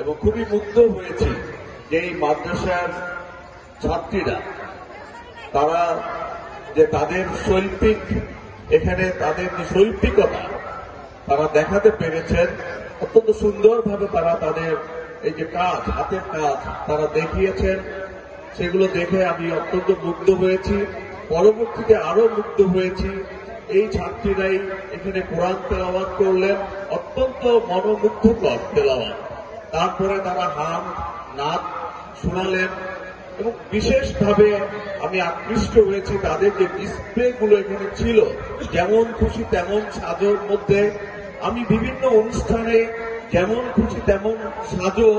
এবং খুবই মুগ্ধ হয়েছি যে এই মাদ্রাসার ছাত্রীরা তারা যে তাদের শৈল্পিক এখানে তাদের যে শৈল্পিকতা তারা দেখাতে পেরেছেন অত্যন্ত সুন্দরভাবে তারা তাদের এই যে কাজ হাতের কাজ তারা দেখিয়েছেন সেগুলো দেখে আমি অত্যন্ত মুগ্ধ হয়েছি। পরবর্তীতে আরো মুগ্ধ হয়েছি এই ছাত্রীরাই এখানে কোরআন তেলাওয়াত করলেন, অত্যন্ত মনোমুগ্ধকর তেলাওয়াত। তারপরে তারা হাম নাচ শোনালেন এবং বিশেষভাবে আমি আকৃষ্ট হয়েছি তাদের যে ডিসপ্লেগুলো এখানে ছিল, যেমন খুশি তেমন সাজোর মধ্যে। আমি বিভিন্ন অনুষ্ঠানে যেমন খুশি তেমন সাজো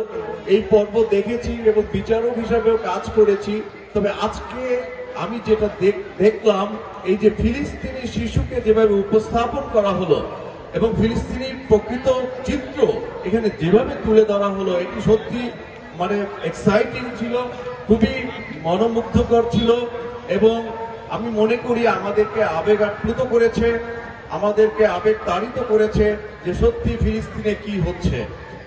এই পর্ব দেখেছি এবং বিচারক হিসাবেও কাজ করেছি। তবে আজকে আমি যেটা দেখলাম এই যে ফিলিস্তিনি শিশুকে যেভাবে উপস্থাপন করা হলো এবং ফিলিস্তিনির প্রকৃত চিত্র এখানে যেভাবে তুলে ধরা হলো, এটি সত্যি মানে এক্সাইটিং ছিল, খুবই মনোমুগ্ধকর ছিল এবং আমি মনে করি আমাদেরকে আবেগ আপ্লুত করেছে, আমাদেরকে আবেগ তাড়িত করেছে যে সত্যি ফিলিস্তিনে কি হচ্ছে,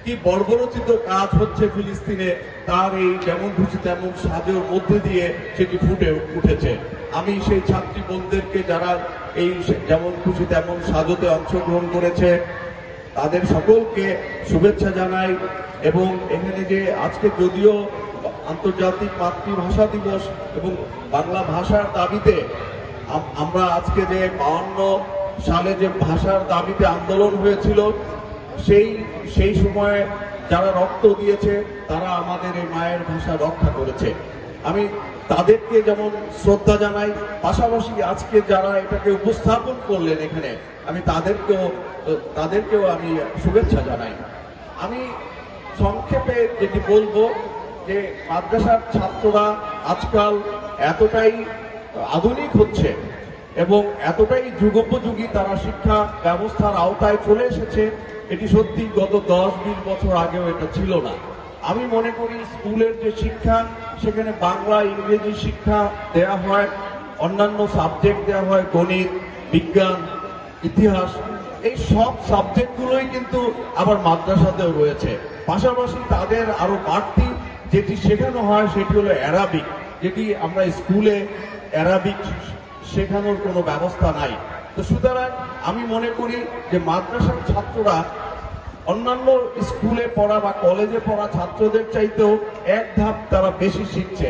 কি বর্বরচিত কাজ হচ্ছে ফিলিস্তিনে, তার এই যেমন খুশি তেমন সাজের মধ্যে দিয়ে সেটি ফুটে উঠেছে। আমি সেই ছাত্রী বোনদেরকে যারা এই যেমন খুশি তেমন সাজতে অংশগ্রহণ করেছে তাদের সকলকে শুভেচ্ছা জানাই। এবং এখানে যে আজকে যদিও আন্তর্জাতিক মাতৃভাষা দিবস এবং বাংলা ভাষার দাবিতে আমরা আজকে যে 52 সালে যে ভাষার দাবিতে আন্দোলন হয়েছিল সেই সময়ে যারা রক্ত দিয়েছে তারা আমাদের এই মায়ের ভাষা রক্ষা করেছে। আমি তাদেরকে যেমন শ্রদ্ধা জানাই, পাশাপাশি আজকে যারা এটাকে উপস্থাপন করলেন এখানে আমি তাদেরকেও আমি শুভেচ্ছা জানাই। আমি সংক্ষেপে যেটি বলবো যে মাদ্রাসার ছাত্ররা আজকাল এতটাই আধুনিক হচ্ছে এবং এতটাই যুগোপযোগী তারা শিক্ষা ব্যবস্থার আওতায় চলে এসেছে, এটি সত্যি গত 10-20 বছর আগেও এটা ছিল না। আমি মনে করি স্কুলের যে শিক্ষা সেখানে বাংলা ইংরেজি শিক্ষা দেয়া হয়, অন্যান্য সাবজেক্ট দেওয়া হয়, গণিত বিজ্ঞান ইতিহাস, এই সব সাবজেক্টগুলোই কিন্তু আবার মাদ্রাসাতেও রয়েছে। পাশাপাশি তাদের আরো বাড়তি যেটি শেখানো হয় সেটি হলো অ্যারাবিক, যেটি আমরা স্কুলে অ্যারাবিক শেখানোর কোনো ব্যবস্থা নাই। তো সুতরাং আমি মনে করি যে মাদ্রাসার ছাত্ররা অন্যান্য স্কুলে পড়া বা কলেজে পড়া ছাত্রদের চাইতেও এক ধাপ তারা বেশি শিখছে।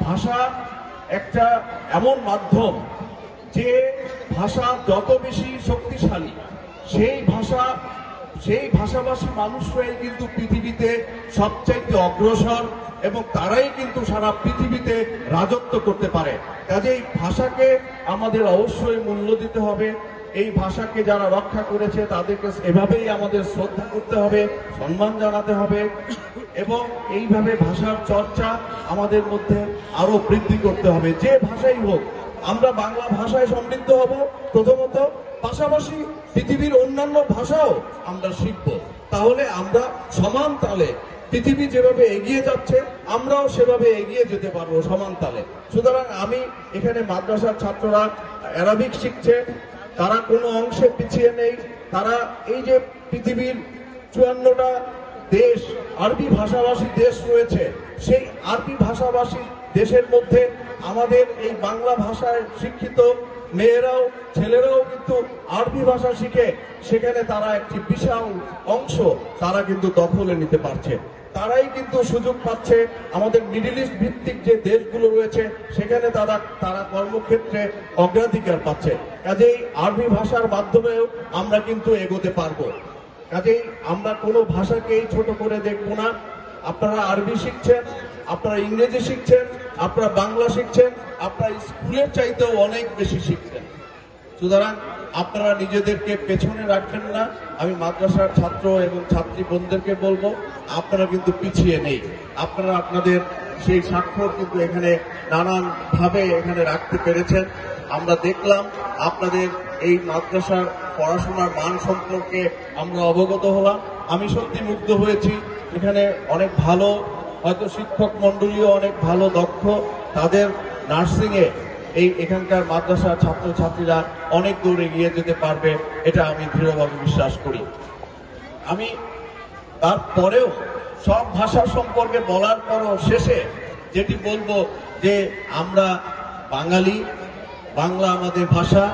ভাষা একটা এমন মাধ্যম যে ভাষা যত বেশি শক্তিশালী সেই ভাষাভাষী মানুষরাই কিন্তু পৃথিবীতে সবচাইতে অগ্রসর এবং তারাই কিন্তু সারা পৃথিবীতে রাজত্ব করতে পারে। কাজেই ভাষাকে আমাদের অবশ্যই মূল্য দিতে হবে। এই ভাষাকে যারা রক্ষা করেছে তাদেরকে এভাবেই আমাদের শ্রদ্ধা করতে হবে, সম্মান জানাতে হবে এবং এইভাবে ভাষার চর্চা আমাদের মধ্যে আরো বৃদ্ধি করতে হবে। যে ভাষাই হোক, আমরা বাংলা ভাষায় সমৃদ্ধ হব প্রথমত, পাশাপাশি পৃথিবীর অন্যান্য ভাষাও আমরা শিখব। তাহলে আমরা সমান তালে পৃথিবী যেভাবে এগিয়ে যাচ্ছে আমরাও সেভাবে এগিয়ে যেতে পারবো সমান তালে। সুতরাং আমি এখানে মাদ্রাসার ছাত্ররা অ্যারাবিক শিখছে, তারা কোনো অংশে পিছিয়ে নেই। তারা এই যে পৃথিবীর 54টা দেশ আরবি ভাষাভাষী দেশ রয়েছে, সেই আরবি ভাষাভাষী দেশের মধ্যে আমাদের এই বাংলা ভাষায় শিক্ষিত মেয়েরাও ছেলেরাও কিন্তু আরবি ভাষা শিখে সেখানে তারা একটি বিশাল অংশ তারা কিন্তু দখলে নিতে পারছে। তারাই কিন্তু সুযোগ পাচ্ছে আমাদের মিডল ইস্ট ভিত্তিক যে দেশগুলো রয়েছে সেখানে তারা কর্মক্ষেত্রে অগ্রাধিকার পাচ্ছে। কাজেই আরবি ভাষার মাধ্যমেও আমরা কিন্তু এগোতে পারবো। কাজেই আমরা কোনো ভাষাকেই ছোট করে দেখব না। আপনারা আরবি শিখছেন, আপনারা ইংরেজি শিখছেন, আপনারা বাংলা শিখছেন, আপনারা স্কুলের চাইতেও অনেক বেশি শিখছেন। সুতরাং আপনারা নিজেদেরকে পেছনে রাখবেন না। আমি মাদ্রাসার ছাত্র এবং ছাত্রী বোনদেরকে বলবো, আপনারা কিন্তু পিছিয়ে নেই। আপনারা আপনাদের সেই স্বাক্ষর কিন্তু এখানে নানান ভাবে এখানে রাখতে পেরেছেন। আমরা দেখলাম আপনাদের এই মাদ্রাসার পড়াশোনার মান সম্পর্কে আমরা অবগত হলাম। আমি সত্যি মুগ্ধ হয়েছি। এখানে অনেক ভালো, হয়তো শিক্ষক মন্ডলীও অনেক ভালো দক্ষ, তাদের নার্সিংয়ে এখানকার মাদ্রাসার ছাত্রছাত্রীরা অনেক দূর এগিয়ে যেতে পারবে, এটা আমি দৃঢ়ভাবে বিশ্বাস করি। আমি তারপরেও সব ভাষা সম্পর্কে বলার পরও শেষে যেটি বলবো যে আমরা বাঙালি, বাংলা আমাদের ভাষা,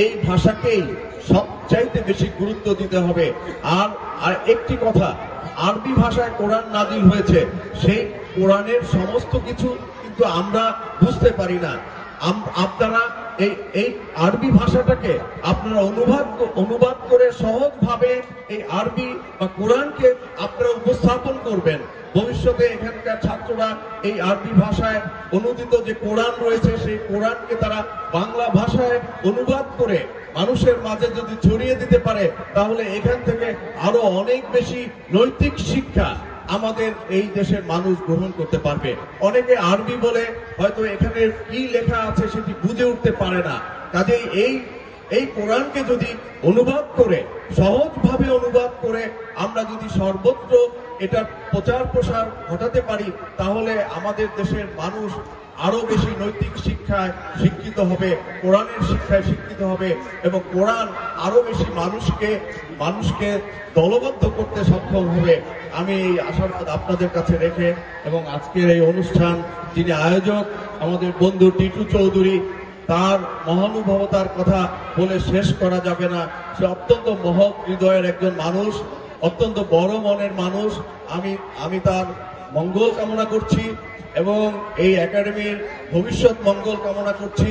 এই ভাষাকেই সবচাইতে বেশি গুরুত্ব দিতে হবে। আর একটি কথা, আরবি ভাষায় কোরআন নাজিল হয়েছে, সেই কোরআনের সমস্ত কিছু কিন্তু আমরা বুঝতে পারি না। আপনারা এই আরবি ভাষাটাকে আপনারা অনুবাদ করে সহজভাবে এই আরবি বা কোরআনকে আপনারা উপস্থাপন করবেন। ভবিষ্যতে এখানকার ছাত্ররা এই আরবি ভাষায় অনুদিত যে কোরআন রয়েছে সেই কোরআনকে তারা বাংলা ভাষায় অনুবাদ করে মানুষের মাঝে যদি ছড়িয়ে দিতে পারে, তাহলে এখান থেকে আরো অনেক বেশি নৈতিক শিক্ষা আমাদের এই দেশের মানুষ গ্রহণ করতে পারবে। অনেকে আরবি বলে হয়তো এখানে কি লেখা আছে সেটি বুঝে উঠতে পারে না। কাজেই এই কোরআনকে যদি অনুবাদ করে, সহজভাবে অনুবাদ করে আমরা যদি সর্বত্র এটা প্রচার প্রসার ঘটাতে পারি, তাহলে আমাদের দেশের মানুষ আরো বেশি নৈতিক শিক্ষায় শিক্ষিত হবে, কোরআনের শিক্ষায় শিক্ষিত হবে এবং কোরআন আরো বেশি মানুষকে দলবদ্ধ করতে সক্ষম হবে। আমি এই আশাবাদ আপনাদের কাছে রেখে এবং আজকের এই অনুষ্ঠান যিনি আয়োজক আমাদের বন্ধু টিটু চৌধুরী, তার মহানুভবতার কথা বলে শেষ করা যাবে না। সে অত্যন্ত মহৎ হৃদয়ের একজন মানুষ, অত্যন্ত বড় মনের মানুষ। আমি তার মঙ্গল কামনা করছি এবং এই একাডেমির ভবিষ্যৎ মঙ্গল কামনা করছি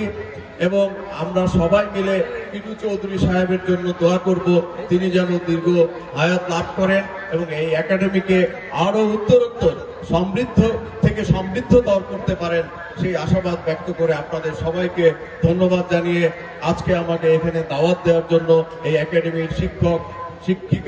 এবং আমরা সবাই মিলে টিটু চৌধুরী সাহেবের জন্য দোয়া করব, তিনি যেন দীর্ঘ হায়াত লাভ করেন এবং এই একাডেমিকে আরো উত্তরোত্তর সমৃদ্ধতর করতে পারেন, সেই আশাবাদ ব্যক্ত করে আপনাদের সবাইকে ধন্যবাদ জানিয়ে আজকে আমাকে এখানে দাওয়াত দেওয়ার জন্য এই একাডেমির শিক্ষক শিক্ষিকা